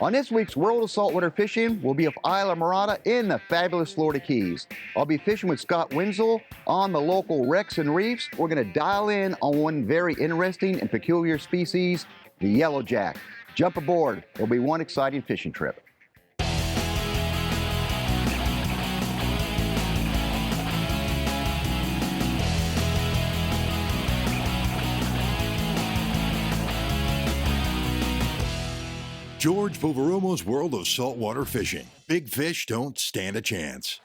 On this week's World of Saltwater Fishing, we'll be off Islamorada in the fabulous Florida Keys. I'll be fishing with Scott Wenzel on the local wrecks and reefs. We're going to dial in on one very interesting and peculiar species, the yellowjack. Jump aboard. It'll be one exciting fishing trip. George Poveromo's World of Saltwater Fishing. Big fish don't stand a chance.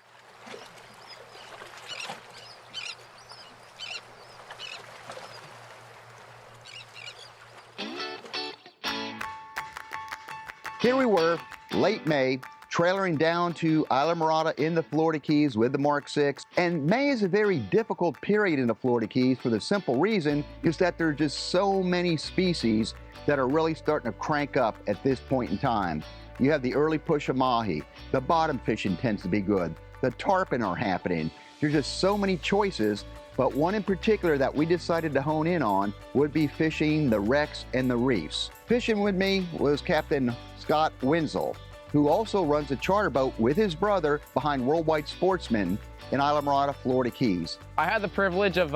Here we were, late May, trailering down to Islamorada in the Florida Keys with the Mark VI. And May is a very difficult period in the Florida Keys for the simple reason is that there are just so many species that are really starting to crank up at this point in time. You have the early push of mahi, the bottom fishing tends to be good, the tarpon are happening. There's just so many choices, but one in particular that we decided to hone in on would be fishing the wrecks and the reefs. Fishing with me was Captain Scott Wenzel, who also runs a charter boat with his brother behind Worldwide Sportsman in Islamorada, Florida Keys. I had the privilege of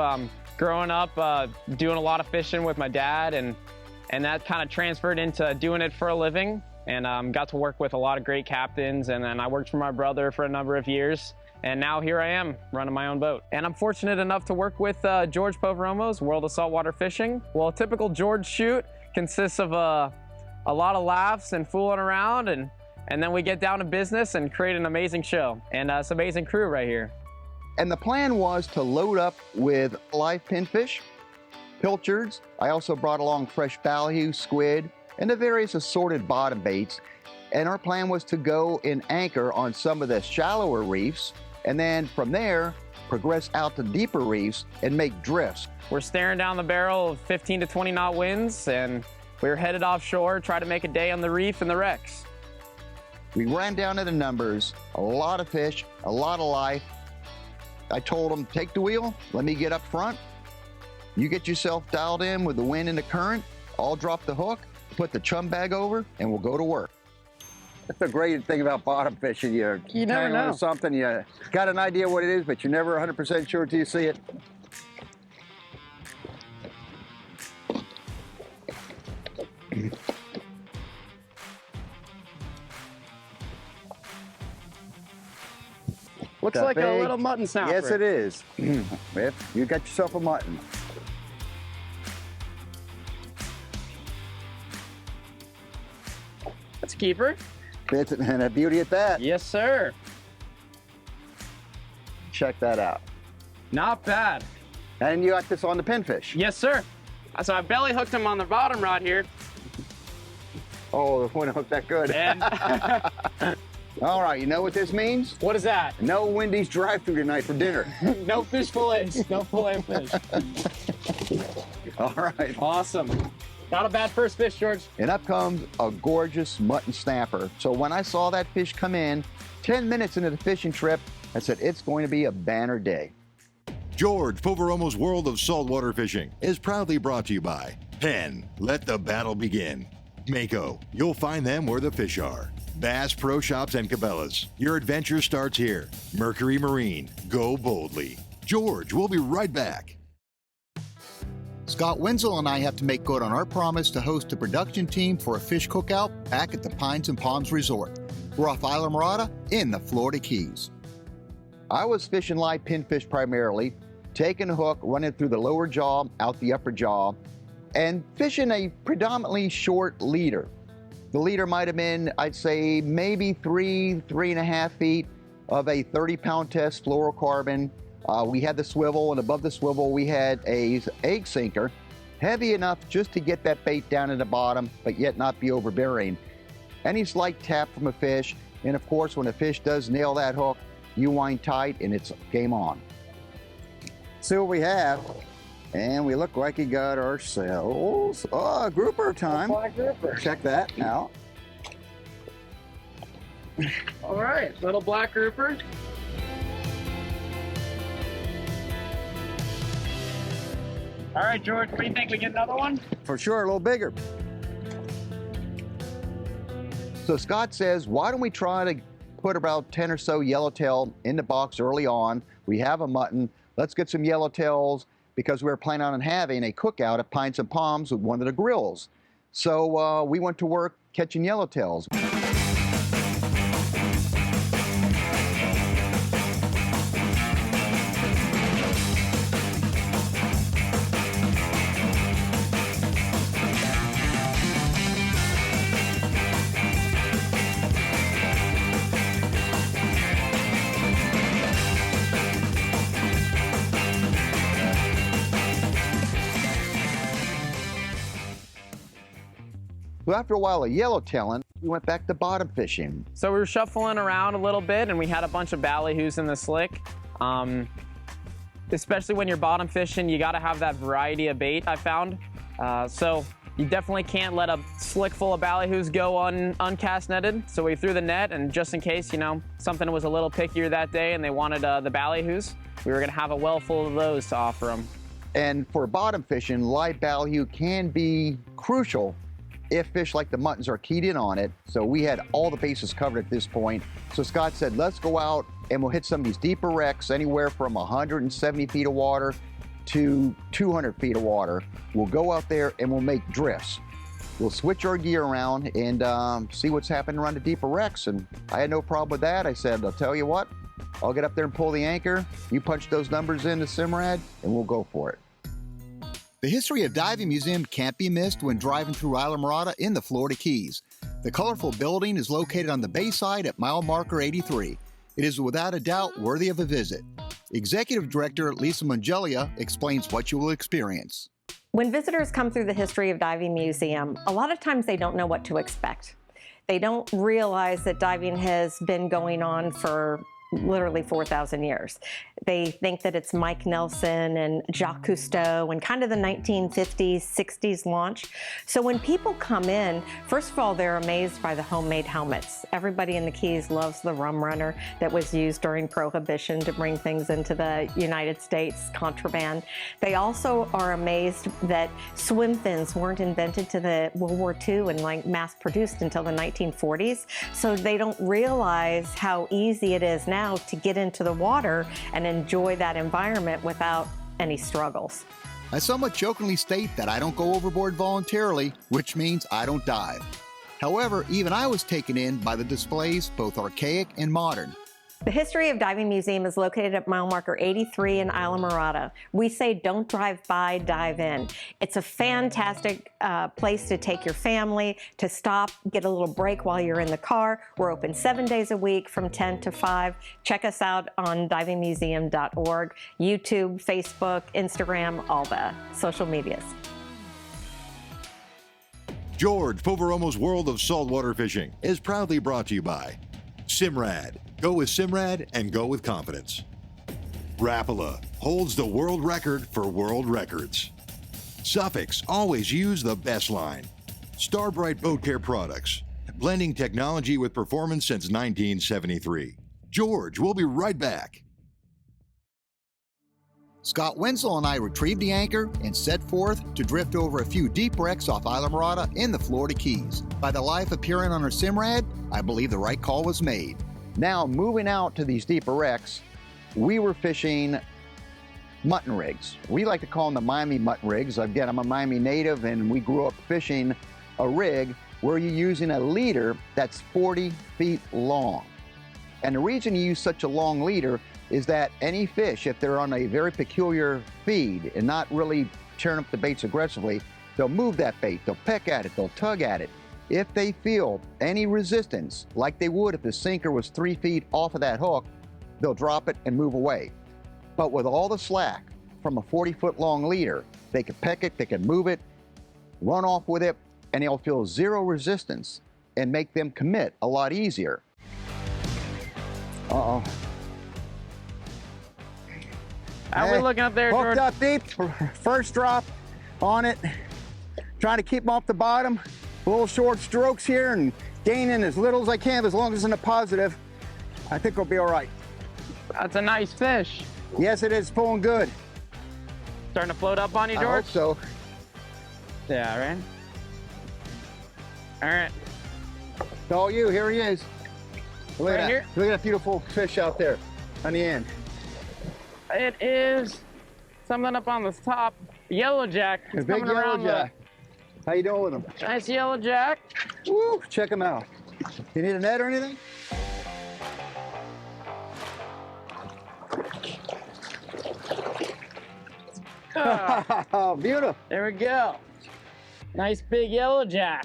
growing up doing a lot of fishing with my dad, and that kind of transferred into doing it for a living, and got to work with a lot of great captains, and then I worked for my brother for a number of years, and now here I am running my own boat. And I'm fortunate enough to work with George Poveromo's World of Saltwater Fishing. Well, a typical George shoot consists of a lot of laughs and fooling around, and then we get down to business and create an amazing show, and it's an amazing crew right here. And the plan was to load up with live pinfish, pilchards. I also brought along fresh ballyhoo, squid, and the various assorted bottom baits. And our plan was to go and anchor on some of the shallower reefs, and then from there, progress out to deeper reefs and make drifts. We're staring down the barrel of 15 to 20 knot winds, and we're headed offshore, try to make a day on the reef and the wrecks. We ran down to the numbers, a lot of fish, a lot of life. I told them, take the wheel, let me get up front. You get yourself dialed in with the wind and the current. I'll drop the hook, put the chum bag over, and we'll go to work. That's the great thing about bottom fishing. You never know. Something, you got an idea what it is, but you're never 100% sure until you see it. Looks like a little mutton snapper. Yes, it is. You got yourself a mutton. That's a keeper. And a beauty at that. Yes, sir. Check that out. Not bad. And you got this on the pinfish. Yes, sir. So I belly hooked him on the bottom rod here. Oh, the point hooked that good. And all right, you know what this means? what is that? No Wendy's drive-thru tonight for dinner. No fish fillets. No fillet fish. All right. Awesome. Not a bad first fish, George. And up comes a gorgeous mutton snapper. So when I saw that fish come in, 10 minutes into the fishing trip, I said, it's going to be a banner day. George Poveromo's World of Saltwater Fishing is proudly brought to you by Penn. Let the battle begin. Mako. You'll find them where the fish are. Bass Pro Shops and Cabela's. Your adventure starts here. Mercury Marine. Go boldly. George, we'll be right back. Scott Wenzel and I have to make good on our promise to host a production team for a fish cookout back at the Pines and Palms Resort. We're off Islamorada in the Florida Keys. I was fishing live pinfish primarily, taking a hook, running through the lower jaw, out the upper jaw, and fishing a predominantly short leader. The leader might have been, I'd say, maybe 3.5 feet of a 30-pound test fluorocarbon. We had the swivel, and above the swivel we had a egg sinker, heavy enough just to get that bait down in the bottom, but yet not be overbearing. Any slight tap from a fish, and of course when a fish does nail that hook, you wind tight and it's game on. See what we have, and we look like we got ourselves a grouper time. Black grouper. Check that out. All right, little black grouper. All right, George, what do you think? We get another one? For sure, a little bigger. So Scott says, why don't we try to put about 10 or so yellowtail in the box early on? We have a mutton. Let's get some yellowtails because we were planning on having a cookout at Pines and Palms with one of the grills. So we went to work catching yellowtails. Well, after a while of yellowtailing, we went back to bottom fishing. So we were shuffling around a little bit, and we had a bunch of ballyhoos in the slick. Especially when you're bottom fishing, you got to have that variety of bait, I found. So you definitely can't let a slick full of ballyhoos go uncast netted. So we threw the net, and just in case, you know, something was a little pickier that day and they wanted the ballyhoos, we were going to have a well full of those to offer them. And for bottom fishing, live ballyhoo can be crucial if fish like the muttons are keyed in on it. So we had all the bases covered at this point. So Scott said, let's go out and we'll hit some of these deeper wrecks, anywhere from 170 feet of water to 200 feet of water. We'll go out there and we'll make drifts. We'll switch our gear around and see what's happening around the deeper wrecks. And I had no problem with that. I said, I'll tell you what, I'll get up there and pull the anchor. You punch those numbers into Simrad and we'll go for it. The History of Diving Museum can't be missed when driving through Islamorada in the Florida Keys. The colorful building is located on the bayside at mile marker 83. It is without a doubt worthy of a visit. Executive Director Lisa Mongelia explains what you will experience. When visitors come through the History of Diving Museum, a lot of times they don't know what to expect. They don't realize that diving has been going on for literally 4,000 years. They think that it's Mike Nelson and Jacques Cousteau and kind of the 1950s, 60s launch. So when people come in, first of all, they're amazed by the homemade helmets. Everybody in the Keys loves the rum runner that was used during Prohibition to bring things into the United States, contraband. They also are amazed that swim fins weren't invented to the World War II and like mass produced until the 1940s. So they don't realize how easy it is now to get into the water and enjoy that environment without any struggles. I somewhat jokingly state that I don't go overboard voluntarily, which means I don't dive. However, even I was taken in by the displays, both archaic and modern. The History of Diving Museum is located at mile marker 83 in Islamorada. We say don't drive by, dive in. It's a fantastic place to take your family, to stop, get a little break while you're in the car. We're open 7 days a week from 10 to 5. Check us out on divingmuseum.org, YouTube, Facebook, Instagram, all the social medias. George Poveromo's World of Saltwater Fishing is proudly brought to you by Simrad. Go with Simrad and go with confidence. Rapala holds the world record for world records. Suffix always use the best line. Starbright Boat Care Products, blending technology with performance since 1973. George, we'll be right back. Scott Wenzel and I retrieved the anchor and set forth to drift over a few deep wrecks off Islamorada in the Florida Keys. By the life appearing on our Simrad, I believe the right call was made. Now, moving out to these deeper wrecks, we were fishing mutton rigs. We like to call them the Miami mutton rigs. Again, I'm a Miami native, and we grew up fishing a rig where you're using a leader that's 40 feet long. And the reason you use such a long leader is that any fish, if they're on a very peculiar feed and not really tearing up the baits aggressively, they'll move that bait, they'll peck at it, they'll tug at it. If they feel any resistance, like they would if the sinker was 3 feet off of that hook, they'll drop it and move away. But with all the slack from a 40-foot long leader, they can peck it, they can move it, run off with it, and they'll feel zero resistance and make them commit a lot easier. Uh-oh. How are we looking up there, George? Hooked up deep, first drop on it. Trying to keep them off the bottom. Little short strokes here and gaining as little as I can, as long as it's in the positive. I think we'll be all right. That's a nice fish. Yes, it is pulling good. Starting to float up on you, George? I hope so. Yeah, right? All right. all you. Here he is. Look at Right that. here. Look at that beautiful fish out there on the end. It is something up on the top. Yellowjack. A It's big coming around yellowjack. How you doing with him? Nice yellowjack. Woo, check him out. You need a net or anything? Oh, beautiful. There we go. Nice big yellowjack.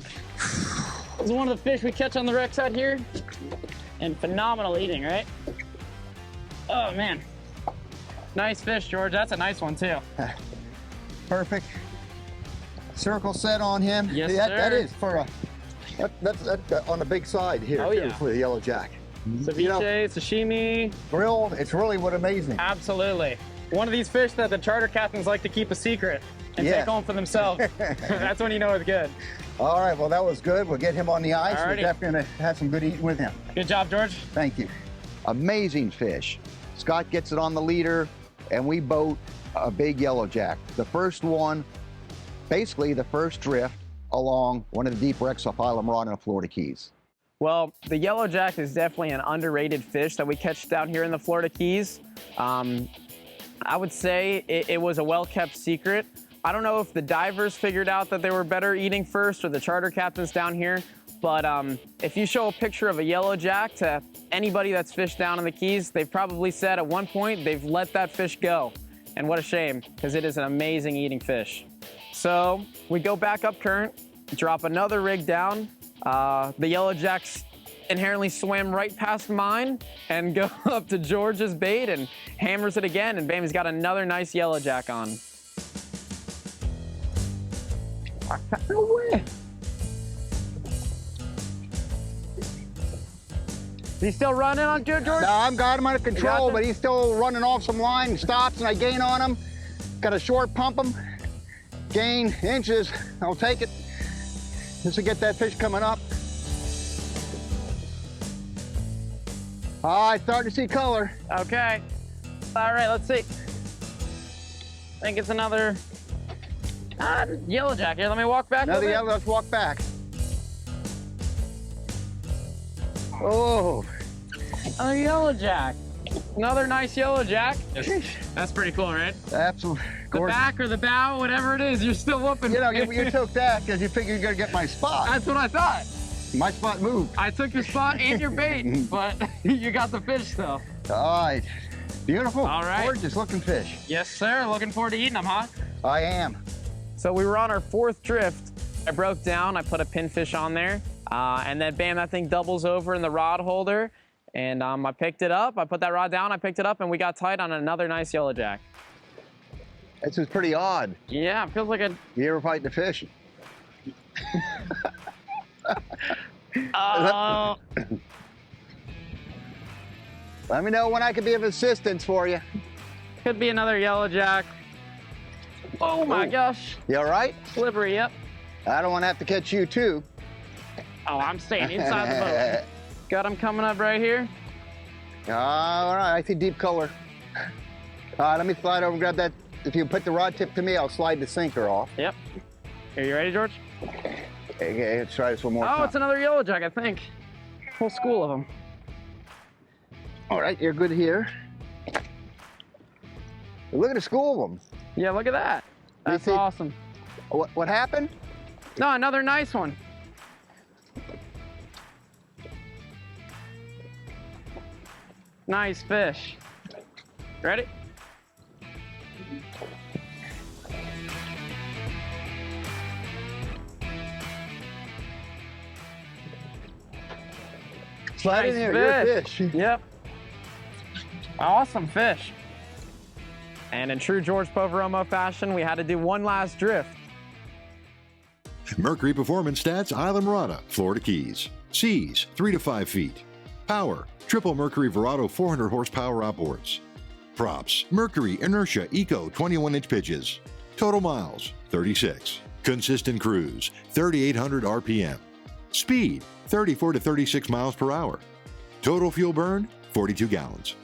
This is one of the fish we catch on the wreck side here. And phenomenal eating, right? Oh, man. Nice fish, George. That's a nice one, too. Perfect. Circle set on him. Yes, That sir. is for a. That's on the big side here. Oh, too, yeah. for the yellowjack. Ceviche, You know, sashimi. grilled. It's really what amazing. Absolutely. One of these fish that the charter captains like to keep a secret and Yeah. take home for themselves. That's when you know it's good. All right. Well, that was good. We'll get him on the ice. We're Alrighty. definitely gonna have some good eating with him. Good job, George. Thank you. Amazing fish. Scott gets it on the leader, and we boat a big yellowjack. The first one, basically the first drift along one of the deep wrecks off Islamorada in the Florida Keys. Well, the yellowjack is definitely an underrated fish that we catch down here in the Florida Keys. I would say it was a well-kept secret. I don't know if the divers figured out that they were better eating first or the charter captains down here, but if you show a picture of a yellowjack to anybody that's fished down in the Keys, they've probably said at one point they've let that fish go. And what a shame, because it is an amazing eating fish. So we go back up current, drop another rig down. The yellowjacks inherently swam right past mine and go up to George's bait and hammers it again, and bam, he's got another nice yellowjack on. No way. Is he still running on good, George? No, I've got him under control, him? but he's still running off some line. Stops and I gain on him. Got a short pump him. Gain inches. I'll take it just to get that fish coming up. I starting to see color. Okay. All right, let's see. I think it's another yellowjack. Here, let me walk back. Another a yellow. Let's walk back. Oh, Another yellowjack. Another nice yellowjack. That's pretty cool, right? absolutely. The back or the bow, whatever it is, you're still whooping. You know, you took that because you figured you're gonna get my spot. That's what I thought. My spot moved. I took your spot and your bait, but you got the fish still. All right. Beautiful. All right. Gorgeous looking fish. Yes, sir. Looking forward to eating them, huh? I am. So we were on our fourth drift. I broke down, I put a pinfish on there, and then bam, that thing doubles over in the rod holder. And I picked it up, I put that rod down, I picked it up, and we got tight on another nice yellowjack. This is pretty odd. Yeah, it feels like a... You ever fight the fish? Let me know when I can be of assistance for you. Could be another yellowjack. Oh my gosh. You all right? Slippery, yep. I don't want to have to catch you too. Oh, I'm staying inside the boat. Got him coming up right here. All right, I see deep color. Let me slide over and grab that. If you put the rod tip to me, I'll slide the sinker off. Yep. Are you ready, George? Okay, let's try this one more time. Oh, it's another yellowjack, I think. Whole school of them. All right, you're good here. Look at the school of them. Yeah, look at that. That's see- awesome. What happened? No, another nice one. Nice fish. Ready? Slide in Nice there, you're a fish. Yep. Awesome fish. And in true George Poveromo fashion, we had to do one last drift. Mercury Performance Stats, Islamorada, Florida Keys. Seas, 3 to 5 feet. Power, triple Mercury Verado 400 horsepower outboards. Props, Mercury Inertia Eco 21-inch pitches. Total miles, 36. Consistent cruise, 3,800 RPM. Speed, 34 to 36 miles per hour. Total fuel burn, 42 gallons.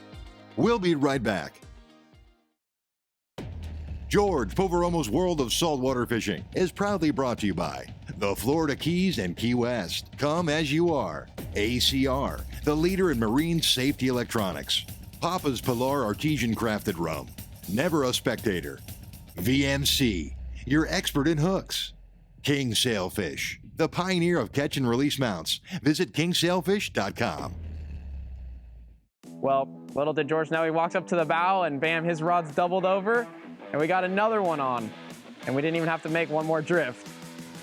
We'll be right back. George Poveromo's World of Saltwater Fishing is proudly brought to you by the Florida Keys and Key West. Come as you are. ACR, the leader in marine safety electronics. Papa's Pilar Artesian Crafted Rum. Never a spectator. VMC, your expert in hooks. King Sailfish, the pioneer of catch and release mounts. Visit kingsailfish.com. Well, little did George know, he walks up to the bow and bam, his rod's doubled over and we got another one on. And we didn't even have to make one more drift.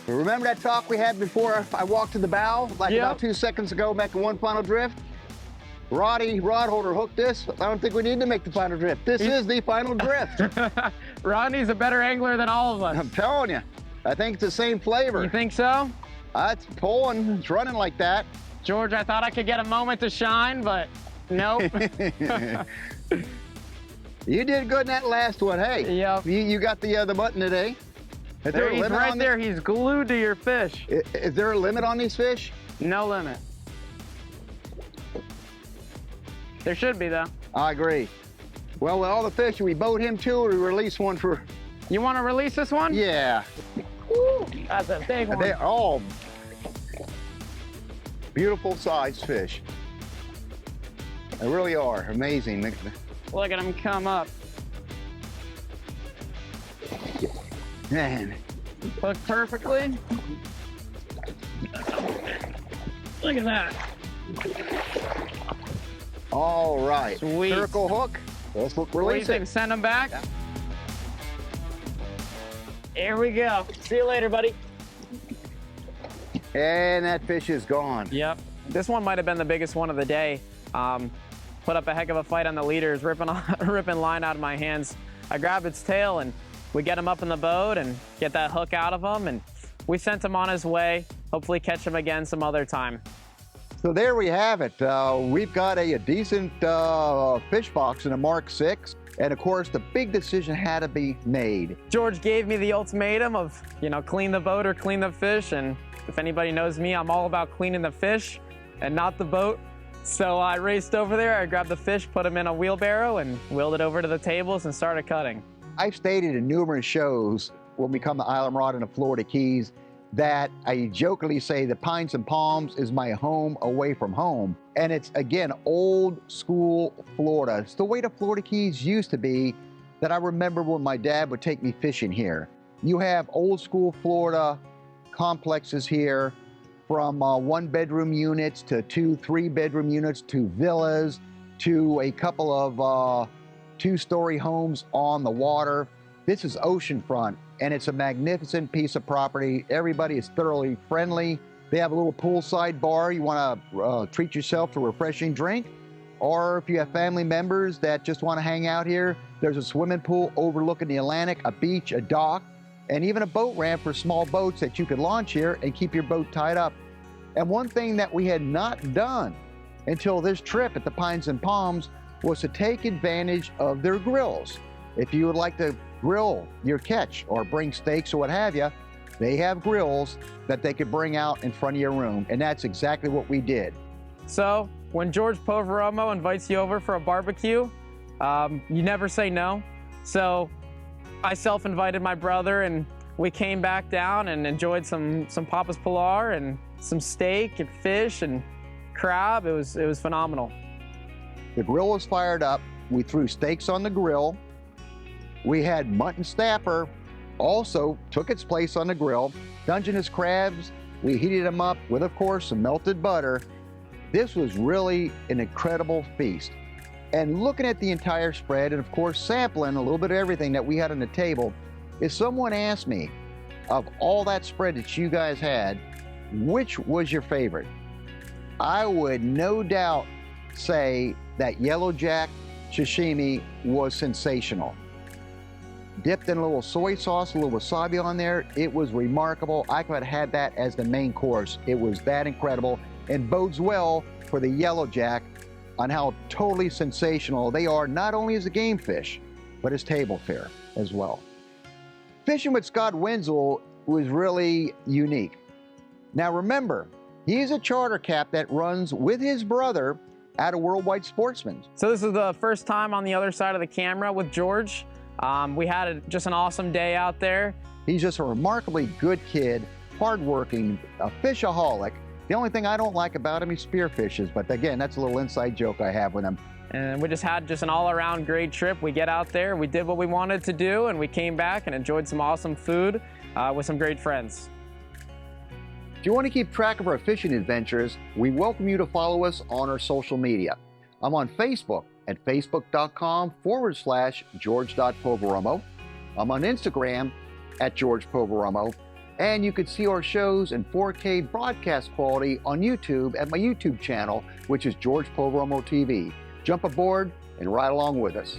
Remember that talk we had before I walked to the bow, like about 2 seconds ago, making one final drift? Rod holder hooked this. I don't think we need to make the final drift. This is the final drift. Rodney's a better angler than all of us. I'm telling you, I think it's the same flavor. You think so? It's pulling, it's running like that. George, I thought I could get a moment to shine, but nope. You did good in that last one. Hey, Yep. you got the button today. Is there a He's limit right on there. He's glued to your fish. Is there a limit on these fish? No limit. There should be, though. I agree. Well, with all the fish, we boat him too, or we release one for... You want to release this one? Yeah. Woo, that's a big one. They're all beautiful sized fish. They really are amazing. Look at him come up. Man. Hooked perfectly. Look at that. All right. Sweet. Circle hook. Let's release it. Send him back. Here we go. See you later, buddy. And that fish is gone. Yep. This one might have been the biggest one of the day. Put up a heck of a fight on the leaders, ripping line out of my hands. I grabbed its tail and we get him up in the boat and get that hook out of him, and we sent him on his way. Hopefully catch him again some other time. So there we have it. We've got a decent fish box in a Mark 6. And of course, the big decision had to be made. George gave me the ultimatum of, clean the boat or clean the fish. And if anybody knows me, I'm all about cleaning the fish and not the boat. So I raced over there, I grabbed the fish, put them in a wheelbarrow and wheeled it over to the tables and started cutting. I've stated in numerous shows when we come to Islamorada and the Florida Keys that I jokingly say the Pines and Palms is my home away from home. And it's, again, old school Florida. It's the way the Florida Keys used to be that I remember when my dad would take me fishing here. You have old school Florida complexes here, from 1-bedroom units to 2, 3-bedroom units to villas to a couple of 2-story homes on the water. This is oceanfront, and it's a magnificent piece of property. Everybody is thoroughly friendly. They have a little poolside bar. You want to treat yourself to a refreshing drink. Or if you have family members that just want to hang out here, there's a swimming pool overlooking the Atlantic, a beach, a dock, and even a boat ramp for small boats that you could launch here and keep your boat tied up. And one thing that we had not done until this trip at the Pines and Palms was to take advantage of their grills. If you would like to grill your catch or bring steaks or what have you, they have grills that they could bring out in front of your room, and that's exactly what we did. So when George Poveromo invites you over for a barbecue, you never say no. So I self-invited my brother, and we came back down and enjoyed some Papa's Pilar and some steak and fish and crab. It was phenomenal. The grill was fired up. We threw steaks on the grill. We had mutton snapper also took its place on the grill. Dungeness crabs, we heated them up with, of course, some melted butter. This was really an incredible feast. And looking at the entire spread, and of course sampling a little bit of everything that we had on the table, if someone asked me, of all that spread that you guys had, which was your favorite? I would no doubt say that yellow jack sashimi was sensational. Dipped in a little soy sauce, a little wasabi on there, it was remarkable. I could have had that as the main course. It was that incredible, and bodes well for the yellow jack on how totally sensational they are, not only as a game fish, but as table fare as well. Fishing with Scott Wenzel was really unique. Now remember, he's a charter cap that runs with his brother at a Worldwide Sportsman. So this is the first time on the other side of the camera with George. We had just an awesome day out there. He's just a remarkably good kid, hardworking, a fishaholic, The only thing I don't like about him, he spearfishes, but again, that's a little inside joke I have with him. And we just had an all-around great trip. We get out there, we did what we wanted to do, and we came back and enjoyed some awesome food with some great friends. If you want to keep track of our fishing adventures, we welcome you to follow us on our social media. I'm on Facebook at facebook.com/George.Poveromo. I'm on Instagram at George Poveromo. And you can see our shows in 4K broadcast quality on YouTube at my YouTube channel, which is George Poveromo TV. Jump aboard and ride along with us.